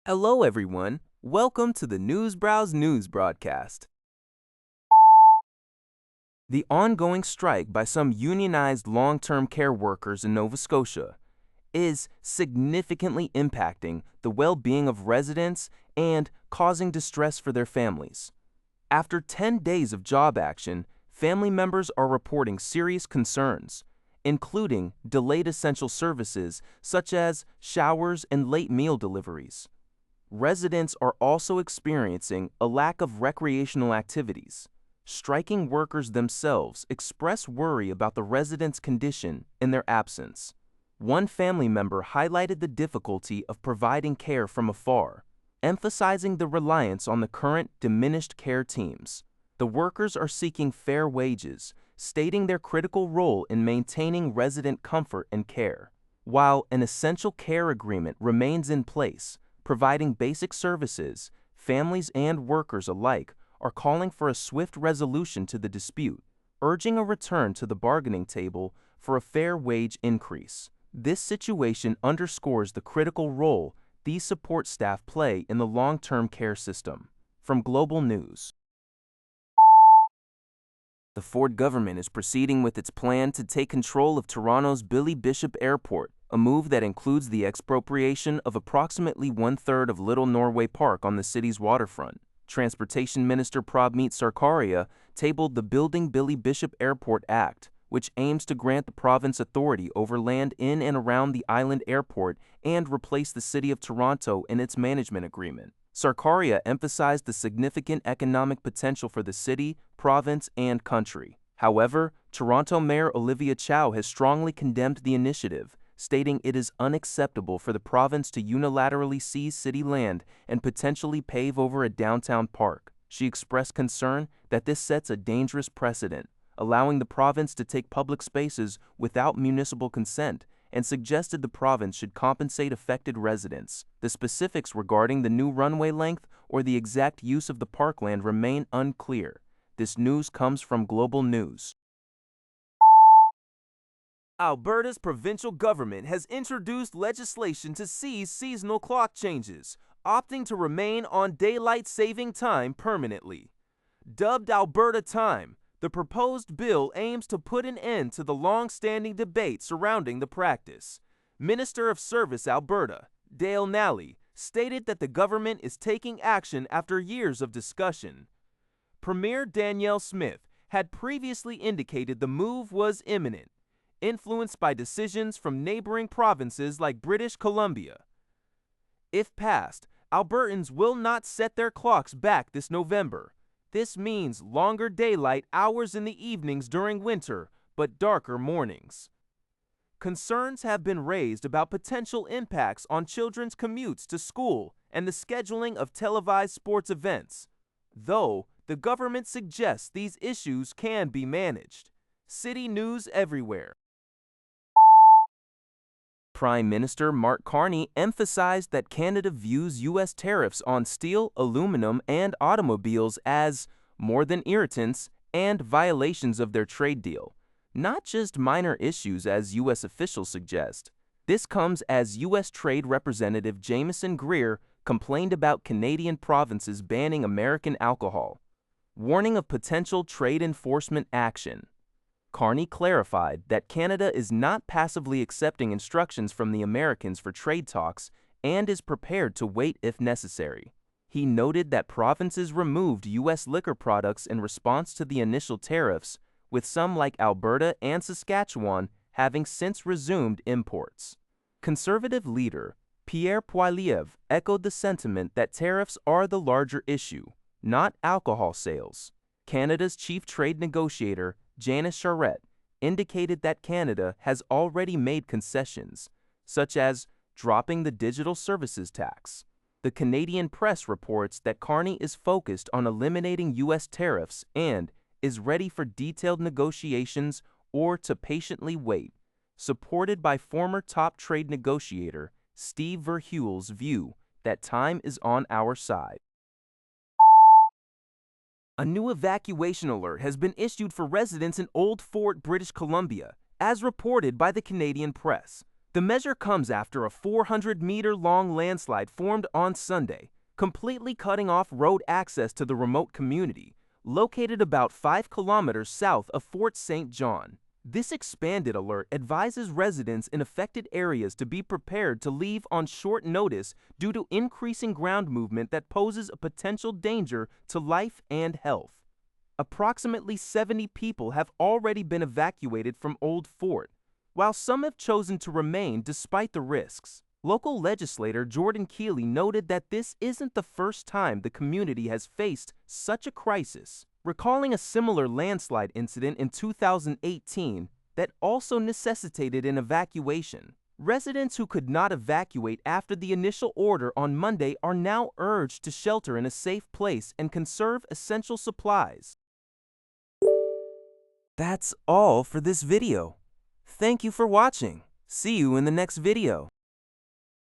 Hello, everyone. Welcome to the Newsbrowse News broadcast. The ongoing strike by some unionized long-term care workers in Nova Scotia is significantly impacting the well-being of residents and causing distress for their families. After 10 days of job action, family members are reporting serious concerns, including delayed essential services such as showers and late meal deliveries. Residents are also experiencing a lack of recreational activities. Striking workers themselves express worry about the residents' condition in their absence. One family member highlighted the difficulty of providing care from afar, emphasizing the reliance on the current diminished care teams. The workers are seeking fair wages, stating their critical role in maintaining resident comfort and care. While an essential care agreement remains in place, providing basic services, families and workers alike are calling for a swift resolution to the dispute, urging a return to the bargaining table for a fair wage increase. This situation underscores the critical role these support staff play in the long-term care system. From Global News. The Ford government is proceeding with its plan to take control of Toronto's Billy Bishop Airport, a move that includes the expropriation of approximately one-third of Little Norway Park on the city's waterfront. Transportation Minister Prabmeet Sarkaria tabled the Building Billy Bishop Airport Act, which aims to grant the province authority over land in and around the island airport and replace the City of Toronto in its management agreement. Sarkaria emphasized the significant economic potential for the city, province, and country. However, Toronto Mayor Olivia Chow has strongly condemned the initiative, stating it is unacceptable for the province to unilaterally seize city land and potentially pave over a downtown park. She expressed concern that this sets a dangerous precedent, allowing the province to take public spaces without municipal consent, and suggested the province should compensate affected residents. The specifics regarding the new runway length or the exact use of the parkland remain unclear. This news comes from Global News. Alberta's provincial government has introduced legislation to seize seasonal clock changes, opting to remain on daylight saving time permanently. Dubbed Alberta Time, the proposed bill aims to put an end to the long-standing debate surrounding the practice. Minister of Service Alberta, Dale Nally, stated that the government is taking action after years of discussion. Premier Danielle Smith had previously indicated the move was imminent, influenced by decisions from neighboring provinces like British Columbia. If passed, Albertans will not set their clocks back this November. This means longer daylight hours in the evenings during winter, but darker mornings. Concerns have been raised about potential impacts on children's commutes to school and the scheduling of televised sports events, though the government suggests these issues can be managed. City News Everywhere. Prime Minister Mark Carney emphasized that Canada views U.S. tariffs on steel, aluminum, and automobiles as more than irritants and violations of their trade deal, not just minor issues as U.S. officials suggest. This comes as U.S. Trade Representative Jameson Greer complained about Canadian provinces banning American alcohol, warning of potential trade enforcement action. Carney clarified that Canada is not passively accepting instructions from the Americans for trade talks and is prepared to wait if necessary. He noted that provinces removed U.S. liquor products in response to the initial tariffs, with some like Alberta and Saskatchewan having since resumed imports. Conservative leader Pierre Poilievre echoed the sentiment that tariffs are the larger issue, not alcohol sales. Canada's chief trade negotiator, Janice Charette, indicated that Canada has already made concessions, such as dropping the digital services tax. The Canadian press reports that Carney is focused on eliminating U.S. tariffs and is ready for detailed negotiations or to patiently wait, supported by former top trade negotiator Steve Verheule's view that time is on our side. A new evacuation alert has been issued for residents in Old Fort, British Columbia, as reported by the Canadian press. The measure comes after a 400-meter-long landslide formed on Sunday, completely cutting off road access to the remote community, located about 5 kilometers south of Fort St. John. This expanded alert advises residents in affected areas to be prepared to leave on short notice due to increasing ground movement that poses a potential danger to life and health. Approximately 70 people have already been evacuated from Old Fort, while some have chosen to remain despite the risks. Local legislator Jordan Keeley noted that this isn't the first time the community has faced such a crisis, recalling a similar landslide incident in 2018 that also necessitated an evacuation. Residents who could not evacuate after the initial order on Monday are now urged to shelter in a safe place and conserve essential supplies. That's all for this video. Thank you for watching. See you in the next video.